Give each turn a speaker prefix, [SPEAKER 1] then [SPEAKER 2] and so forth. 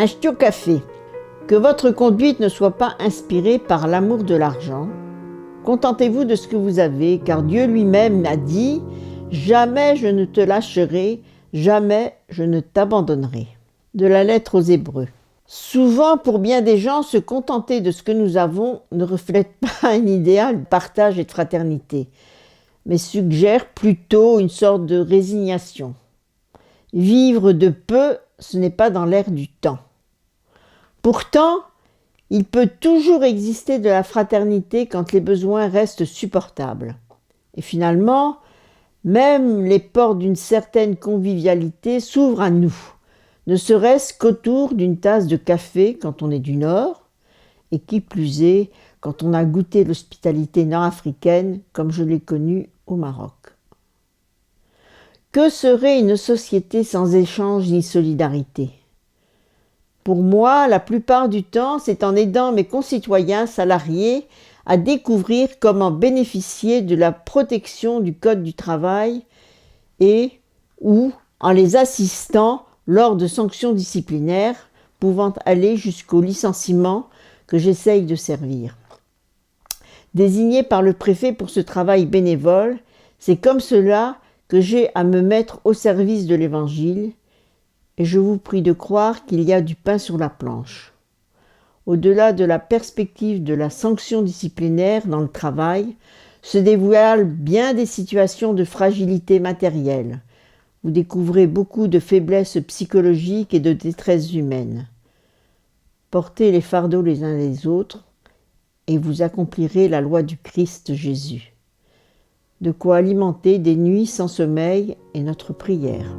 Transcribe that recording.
[SPEAKER 1] Un ch'tio café. Que votre conduite ne soit pas inspirée par l'amour de l'argent. Contentez-vous de ce que vous avez, car Dieu lui-même a dit « Jamais je ne te lâcherai, jamais je ne t'abandonnerai ». De la lettre aux Hébreux. Souvent, pour bien des gens, se contenter de ce que nous avons ne reflète pas un idéal de partage et de fraternité, mais suggère plutôt une sorte de résignation. Vivre de peu, ce n'est pas dans l'air du temps. Pourtant, il peut toujours exister de la fraternité quand les besoins restent supportables. Et finalement, même les portes d'une certaine convivialité s'ouvrent à nous, ne serait-ce qu'autour d'une tasse de café quand on est du Nord, et qui plus est, quand on a goûté l'hospitalité nord-africaine comme je l'ai connue au Maroc. Que serait une société sans échange ni solidarité ? Pour moi, la plupart du temps, c'est en aidant mes concitoyens salariés à découvrir comment bénéficier de la protection du Code du travail ou en les assistant lors de sanctions disciplinaires pouvant aller jusqu'au licenciement que j'essaye de servir. Désigné par le préfet pour ce travail bénévole, c'est comme cela que j'ai à me mettre au service de l'Évangile, et je vous prie de croire qu'il y a du pain sur la planche. Au-delà de la perspective de la sanction disciplinaire dans le travail, se dévoilent bien des situations de fragilité matérielle. Vous découvrez beaucoup de faiblesses psychologiques et de détresse humaine. Portez les fardeaux les uns les autres, et vous accomplirez la loi du Christ Jésus. De quoi alimenter des nuits sans sommeil et notre prière.